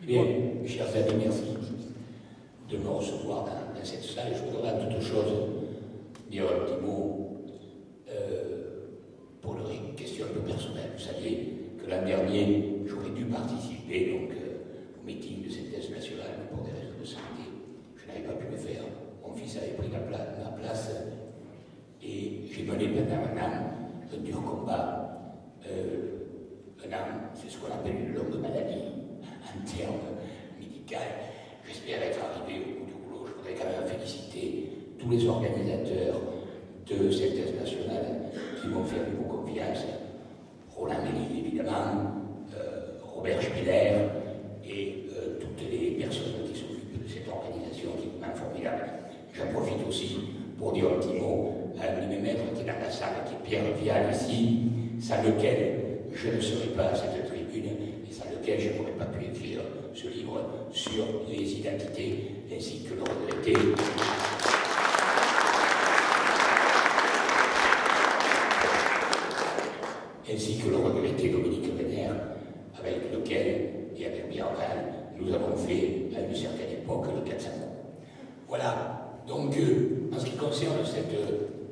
Bien, chers amis, merci de me recevoir dans cette salle. Je voudrais avant toute chose dire un petit mot pour une question un peu personnelle. Vous savez que l'an dernier, j'aurais dû participer donc, au meeting de synthèse nationale, mais pour des raisons de santé, je n'avais pas pu le faire. Mon fils avait pris ma place et j'ai mené pendant un an un dur combat. Un an, c'est ce qu'on appelle une longue maladie en termes médicaux. J'espère être arrivé au bout du rouleau. Je voudrais quand même féliciter tous les organisateurs de synthèse nationale qui m'ont fait beaucoup confiance. Roland Méline, évidemment, Robert Spiller et toutes les personnes qui s'occupent de cette organisation qui est vraiment formidable. J'en profite aussi pour dire un petit mot à un de mes maîtres qui est dans la salle, qui est Pierre Vial ici, sans lequel je ne serais pas à cette tribune et sans lequel je n'aurais pas pu écrire ce livre sur les identités ainsi que le regretté. Ainsi que le regretté Dominique Renner, avec lequel, et avec Pierre Vial, nous avons fait à une certaine époque le 400 ans. Voilà, donc en ce qui concerne cette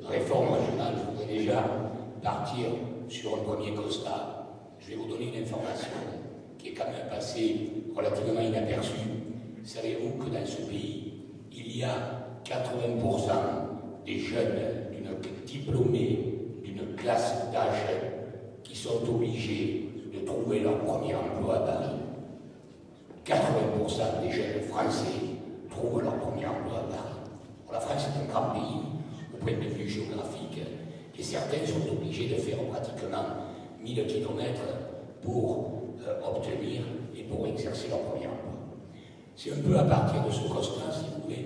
réforme régionale, je voudrais déjà partir sur un premier constat. Je vais vous donner une information qui est quand même passée relativement inaperçue. Savez-vous que dans ce pays, il y a 80% des jeunes diplômés d'une classe d'âge qui sont obligés de trouver leur premier emploi à Paris. 80% des jeunes français trouvent leur premier emploi à Paris. La France est un grand pays au point de vue géographique et certains sont obligés de faire pratiquement 1000 km pour obtenir et pour exercer leur premier emploi. C'est un peu à partir de ce constat, si vous voulez,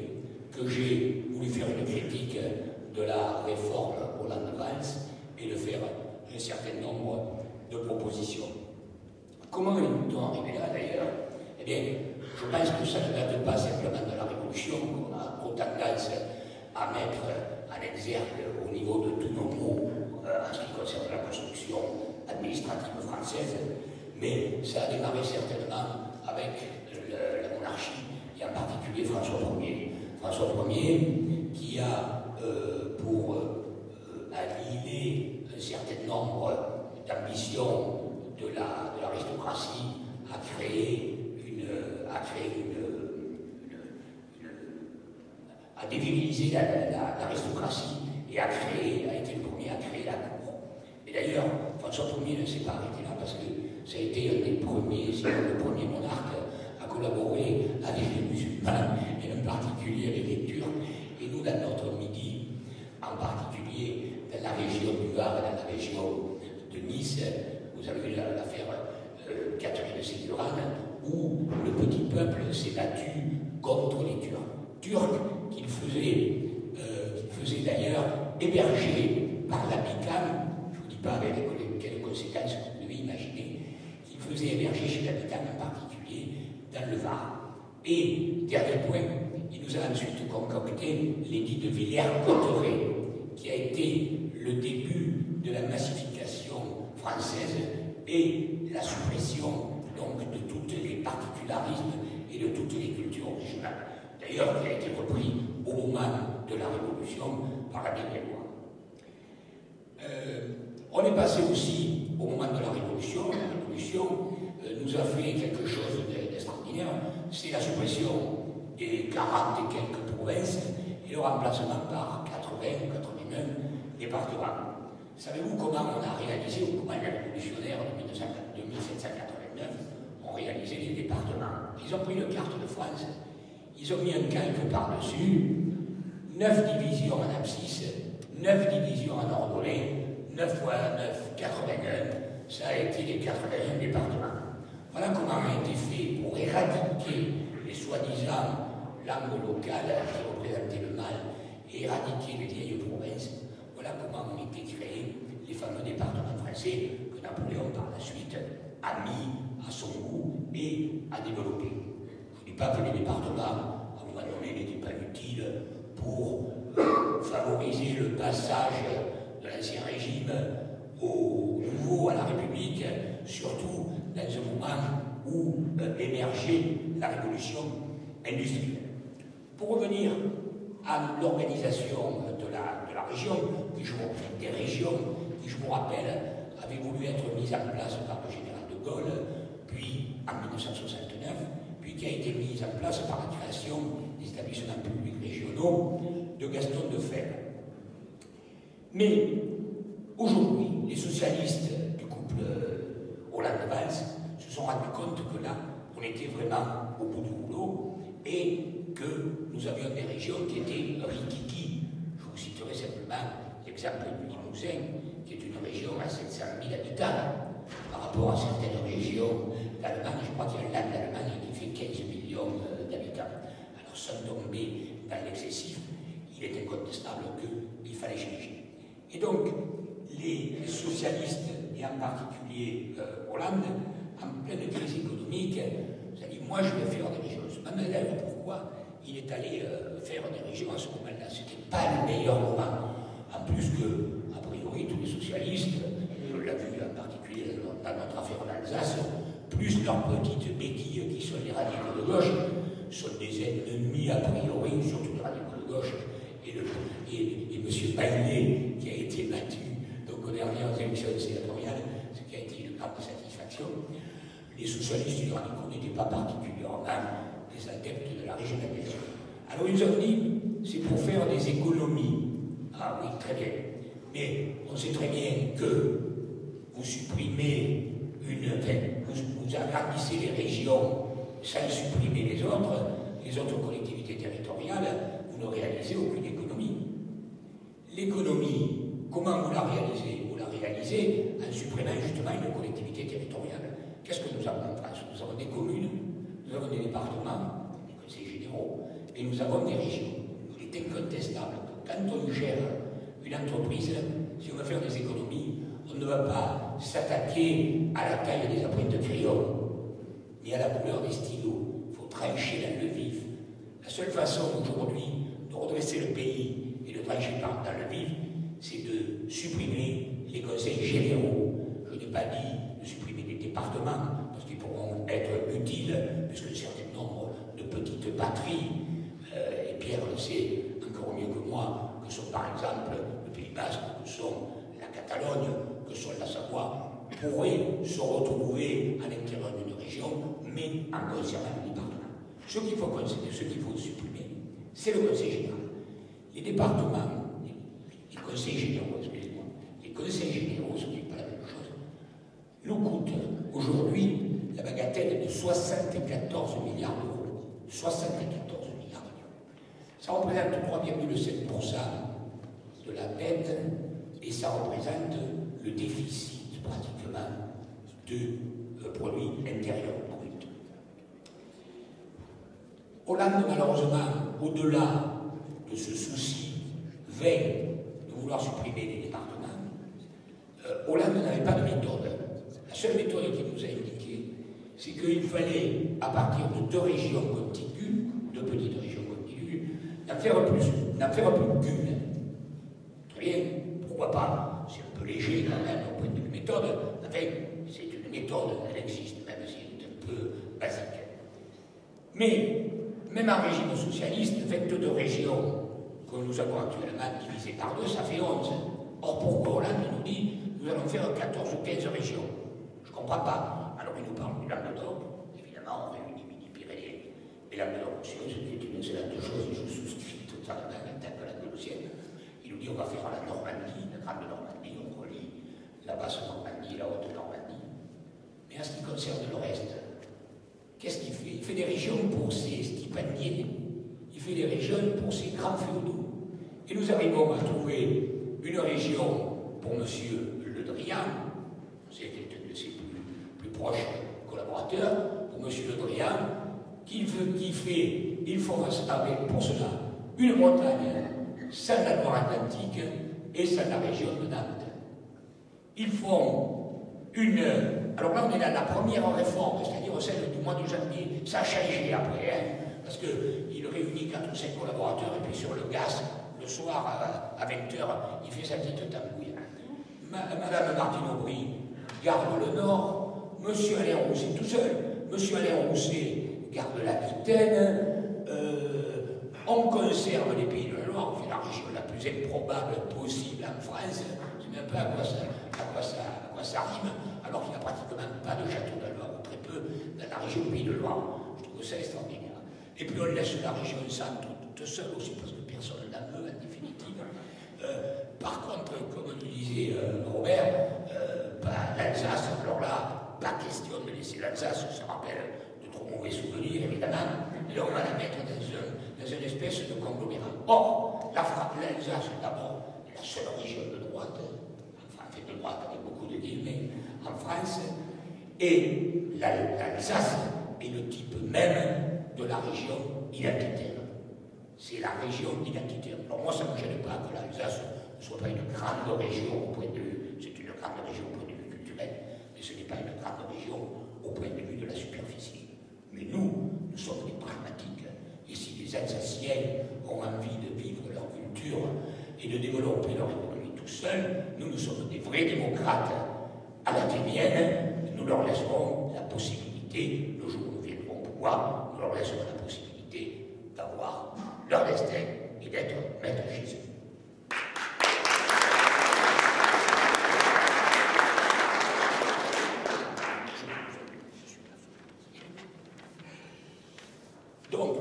que j'ai voulu faire une critique de la réforme Hollande-Valls et de faire un certain nombre de propositions. Comment est-on arrivé là d'ailleurs? Eh bien, je pense que ça ne date pas simplement de la Révolution qu'on a trop tendance à mettre en exergue au niveau de tous nos mots en ce qui concerne la construction administrative française, mais ça a démarré certainement avec la monarchie, et en particulier François Ier. François Ier qui a, pour annihiler un certain nombre d'ambitions de l'aristocratie, a dévirilisé l'aristocratie et a été le premier à créer la cour. Et d'ailleurs, François Ier ne s'est pas arrêté là parce que ça a été un des premiers, sinon le premier monarque à collaborer avec les musulmans et en particulier avec les Turcs. Et nous, dans notre Midi, en particulier dans la région du Var et dans la région de Nice, vous avez l'affaire Catherine Ségurane, où le petit peuple s'est battu contre les Turcs. Turcs qu'il faisait d'ailleurs héberger par l'habitant, je ne vous dis pas avec quelles conséquences vous devez imaginer, qu'il faisait héberger chez l'habitant en particulier dans le Var. Et, dernier point, il nous a ensuite concocté l'édit de Villers-Cotterêts, qui a été le début de la massification française et la suppression donc de tous les particularismes et de toutes les cultures régionales. D'ailleurs, il a été repris au moment de la Révolution par la dernière loi. On est passé aussi au moment de la Révolution. La Révolution nous a fait quelque chose d'extraordinaire, c'est la suppression des 40 et quelques provinces et le remplacement par 80 ou 89 départements. Savez-vous comment on a réalisé, ou comment les révolutionnaires de 1789 ont réalisé les départements? Ils ont pris une carte de France, ils ont mis un calque par-dessus, 9 divisions en abscisse, 9 divisions en ordonnée, 9 fois 9, 81, ça a été les 81 départements. Voilà comment a été fait pour éradiquer les soi-disant langues locales qui représentaient le mal et éradiquer les vieilles provinces. Voilà comment ont été créés les fameux départements français que Napoléon par la suite a mis à son goût et a développé. Je ne dis pas que les départements, à un moment donné, n'étaient pas utiles pour favoriser le passage de l'Ancien Régime au nouveau, à la République, surtout dans un moment où émergeait la révolution industrielle. Pour revenir à l'organisation de la région, des régions qui, je vous rappelle, avaient voulu être mises en place par le général de Gaulle, puis en 1969, puis qui a été mise en place par la création des établissements publics régionaux de Gaston Defferre. Mais aujourd'hui, les socialistes du couple Hollande-Valls se sont rendus compte que là, on était vraiment au bout du rouleau et que nous avions des régions qui étaient rikiki. Je vous citerai simplement l'exemple du Limousin, qui est une région à 700 000 habitants, par rapport à certaines régions d'Allemagne. Je crois qu'il y a un land d'Allemagne qui fait 15 millions d'habitants. Alors, sans tomber dans l'excessif, il est incontestable qu'il fallait changer. Et donc, les socialistes, et en particulier Hollande, en pleine crise économique, ça dit, moi je vais faire des régions. Je me demande d'ailleurs pourquoi il est allé faire des régions à ce moment-là. Ce n'était pas le meilleur moment. En plus que, a priori, tous les socialistes, on l'a vu en particulier dans notre affaire en Alsace, plus leurs petites béquilles qui sont les radicaux de gauche, sont des ennemis a priori, surtout les radicaux de gauche, et M. Baillet, qui a été battu donc aux dernières élections sénatoriales, ce qui a été une grande satisfaction. Les socialistes et les radicaux n'étaient pas particulièrement des adeptes de la régionalisation. Alors ils ont dit, c'est pour faire des économies. Ah oui, très bien. Mais on sait très bien que vous supprimez vous agrandissez les régions sans supprimer les autres collectivités territoriales, vous ne réalisez aucune économie. L'économie, comment vous la réalisez? Vous la réalisez en supprimant justement une collectivité territoriale. Qu'est-ce que nous avons en France? Nous avons des communes, nous avons des départements, des conseils généraux, et nous avons des régions. Il est incontestable que quand on gère une entreprise, si on veut faire des économies, on ne va pas s'attaquer à la taille des empreintes de crayon, ni à la couleur des stylos. Il faut trancher dans le vif. La seule façon aujourd'hui de redresser le pays et de trancher dans le vif, c'est de supprimer les conseils généraux. Je n'ai pas dit de supprimer les départements, parce qu'ils pourront être utiles, puisque un certain nombre de petites batteries, et Pierre le sait encore mieux que moi, que sont par exemple le Pays Basque, que sont la Catalogne, que sont la Savoie, pourraient se retrouver à l'intérieur d'une région, mais en conservant le département. Ce qu'il faut supprimer, c'est le Conseil général. Les départements, les conseils généraux, excusez-moi, les conseils généraux, ce qui n'est pas la même chose, nous coûtent aujourd'hui la bagatelle de 74 milliards d'euros. 74 milliards d'euros. Ça représente 3,7% de la dette et ça représente le déficit pratiquement de produit intérieur brut. Hollande, malheureusement, au-delà de ce souci vain de vouloir supprimer les départements, Hollande n'avait pas de méthode. La seule méthode qu'il nous a indiquée, c'est qu'il fallait, à partir de deux régions contiguës, deux petites régions contiguës, n'en faire plus qu'une. Très bien, pourquoi pas? C'est un peu léger quand même au point de vue méthode. Enfin, c'est une méthode, elle existe, même si elle est un peu basique. Mais, même en régime socialiste, 22 régions que nous avons actuellement divisées par deux, ça fait 11. Or, pourquoi Hollande nous dit nous allons faire 14 ou 15 régions? Je ne comprends pas. Alors, il nous parle du Languedoc, évidemment, on réunit Midi-Pyrénées et Languedoc aussi, c'est une excellente chose, je souscris totalement à la tête de la Gauloisienne. Il nous dit on va faire la Normandie, la Grande Normandie, on relie la Basse Normandie et la Haute Normandie. Mais en ce qui concerne le reste, qu'est-ce qu'il fait? Il fait des régions pour ses stipendiés, il fait des régions pour ses grands féodaux. Et nous arrivons à trouver une région pour M. Le Drian, c'est un de ses plus proches collaborateurs, pour M. Le Drian, il faut avec pour cela une Bretagne sans la Loire-Atlantique et sans la région de Nantes. Ils font une... Alors là, on est dans la première réforme, c'est-à-dire celle du mois de janvier. Ça a changé après, hein, parce qu'il réunit 4 ou 5 collaborateurs, et puis sur le gaz, le soir à 20h, il fait sa petite tambouille. Madame Martine Aubry garde le Nord, Monsieur Alain Roussy tout seul, M. Alain Rousset garde l'Aquitaine, on conserve les Pays de la Loire, on fait la région la plus improbable possible en France, je ne sais même pas à quoi ça rime, alors qu'il n'y a pratiquement pas de château de la Loire, ou très peu, dans la région Pays de la Loire. Je trouve ça extraordinaire. Et puis on laisse la région centre toute seule aussi, parce que personne n'en veut en définitive. Par contre, comme nous disait Robert, l'Alsace, alors là, pas question de laisser l'Alsace, on se rappelle de trop mauvais souvenirs, évidemment, et là on va la mettre dans une espèce de conglomérat. Or, l'Alsace, d'abord, est la seule région de droite, enfin de droite avec beaucoup de guillemets, en France, et l'Alsace est le type même de la région identitaire. C'est la région identitaire. Alors moi, ça ne me gêne pas que l'Alsace ne soit pas une grande région au point de vue, c'est une grande région au point de vue culturel, mais ce n'est pas une grande région au point de vue de la superficie. Mais nous sommes des pragmatiques. Et si les Alsaciens ont envie de vivre leur culture et de développer leur économie tout seuls, nous sommes des vrais démocrates à l'athénienne. Nous leur laisserons la possibilité, le jour où nous viendrons au pouvoir, nous leur laisserons la possibilité d'avoir leur destin et d'être maîtres chez eux. Donc,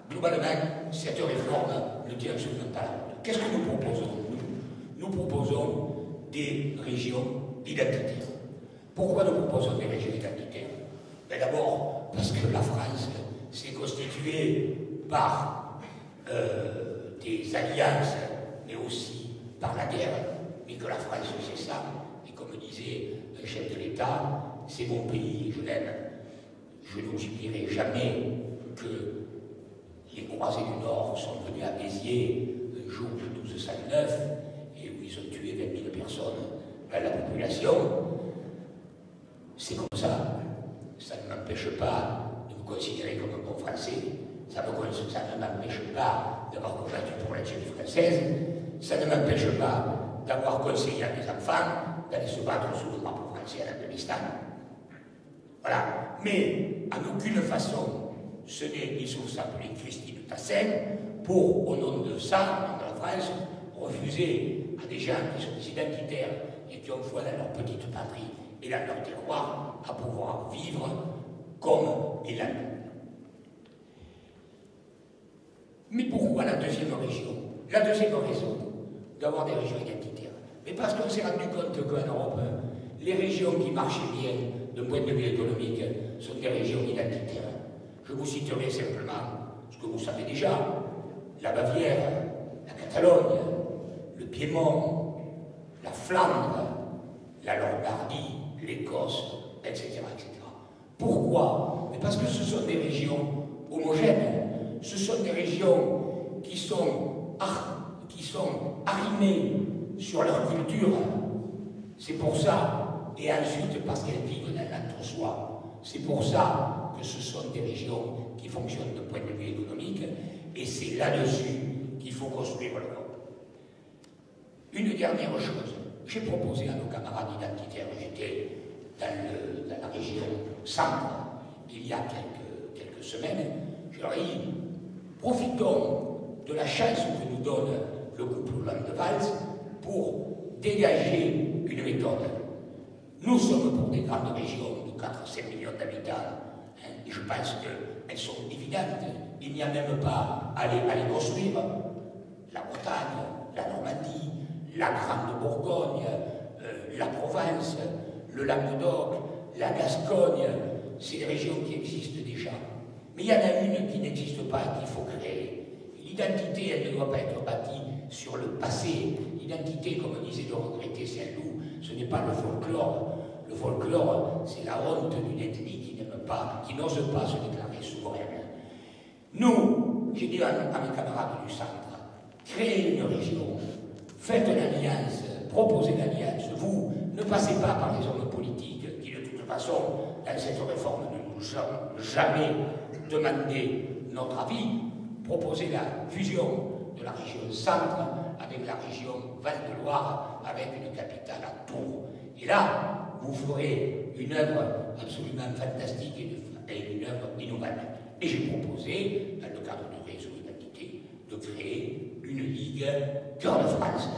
globalement, cette réforme ne tient absolument pas la route. Qu'est-ce que nous proposons, nous proposons des régions identitaires. Pourquoi nous proposons des régions identitaires? Ben d'abord, parce que la France s'est constituée par des alliances, mais aussi par la guerre, mais que la France c'est ça. Et comme disait un chef de l'État, c'est mon pays, je l'aime. Je n'oublierai jamais que les croisés du Nord sont venus à Béziers un jour de 1209 et où ils ont tué 20 000 personnes à la population. C'est comme ça. Ça ne m'empêche pas de me considérer comme un bon Français. Ça ne m'empêche pas d'avoir combattu pour l'Algérie française. Ça ne m'empêche pas d'avoir conseillé à mes enfants d'aller se battre sous le drapeau français en Afghanistan. Voilà. Mais en aucune façon, ce n'est, il se s'appeler Christine Tassin, pour, au nom de ça, au nom de la France, refuser à des gens qui sont des identitaires et qui ont foi dans leur petite patrie et dans leur terroir à pouvoir vivre comme ils l'aiment. Mais pourquoi la deuxième région? La deuxième raison d'avoir des régions identitaires. Mais parce qu'on s'est rendu compte qu'en Europe, les régions qui marchaient bien d'un point de vue économique sont des régions identitaires. Je vous citerai simplement ce que vous savez déjà, la Bavière, la Catalogne, le Piémont, la Flandre, la Lombardie, l'Écosse, etc., etc. Pourquoi? Mais parce que ce sont des régions homogènes, ce sont des régions qui sont arrimées sur leur culture. C'est pour ça, et ensuite parce qu'elles vivent dans l'entre-soi. C'est pour ça que ce sont des régions qui fonctionnent d'un point de vue économique, et c'est là-dessus qu'il faut construire l'Europe. Une dernière chose, j'ai proposé à nos camarades identitaires, j'étais dans la région centre il y a quelques semaines, je leur ai dit, profitons de la chance que nous donne le couple Hollande-Valls pour dégager une méthode. Nous sommes pour des grandes régions de 4 à 5 millions d'habitants, et je pense qu'elles sont évidentes. Il n'y a même pas à les construire. La Bretagne, la Normandie, la Grande Bourgogne, la Provence, le Languedoc, la Gascogne, c'est des régions qui existent déjà. Mais il y en a une qui n'existe pas et qu'il faut créer. L'identité, elle ne doit pas être bâtie sur le passé. L'identité, comme disait le regretté Saint-Loup, ce n'est pas le folklore. Le folklore, c'est la honte d'une ethnie qui n'aime pas, qui n'ose pas se déclarer souveraine. Nous, j'ai dit à mes camarades du centre, créez une région, faites une alliance, proposez une alliance. Vous, ne passez pas par les hommes politiques qui, de toute façon, dans cette réforme, ne nous ont jamais demandé notre avis. Proposez la fusion de la région centre, avec la région Val-de-Loire, avec une capitale à Tours. Et là, vous ferez une œuvre absolument fantastique et une œuvre innovante. Et j'ai proposé, dans le cadre du réseau Identité, de créer une ligue Cœur de France.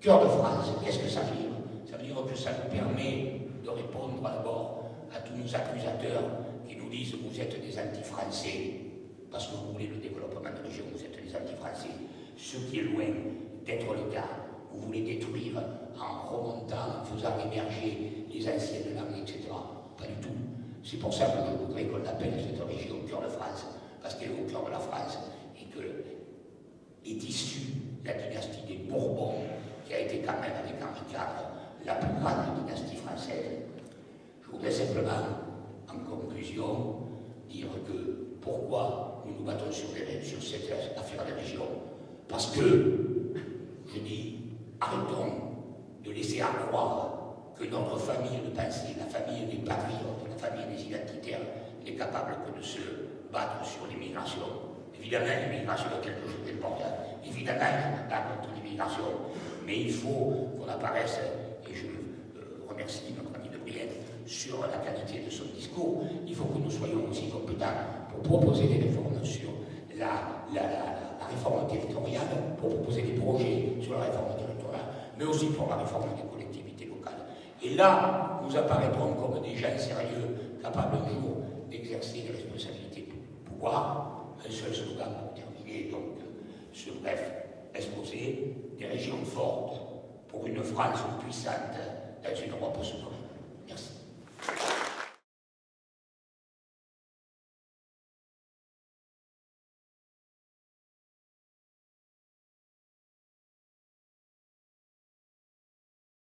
Cœur de France, qu'est-ce que ça veut dire? Ça veut dire que ça nous permet de répondre d'abord à tous nos accusateurs qui nous disent « vous êtes des anti-français ». Parce que vous voulez le développement de région, vous êtes des anti-français. Ce qui est loin d'être le cas. Vous voulez détruire en remontant, en faisant émerger les anciennes langues, etc. Pas du tout. C'est pour ça que je voudrais qu'on appelle cette région Cœur de France, parce qu'elle est au cœur de la France et qu'est issue la dynastie des Bourbons, qui a été quand même, avec Henri IV, la plus grande dynastie française. Je voudrais simplement, en conclusion, dire que pourquoi nous nous battons sur cette affaire des régions? Parce que, je dis, arrêtons de laisser croire que notre famille de pensée, la famille des patriotes, la famille des identitaires, n'est capable que de se battre sur l'immigration. Évidemment, l'immigration est quelque chose d'important. Évidemment, je ne pas contre l'immigration. Mais il faut qu'on apparaisse, et je remercie notre ami de Brienne, sur la qualité de son discours. Il faut que nous soyons aussi compétents pour proposer des réformes sur la réforme territoriale, pour proposer des projets sur la réforme territoriale, mais aussi pour la réforme des collectivités locales. Et là, nous apparaîtrons comme des gens sérieux, capables un jour d'exercer des responsabilités du pouvoir. Un seul slogan pour terminer, donc, ce bref exposé, des régions fortes pour une France puissante dans une Europe souveraine.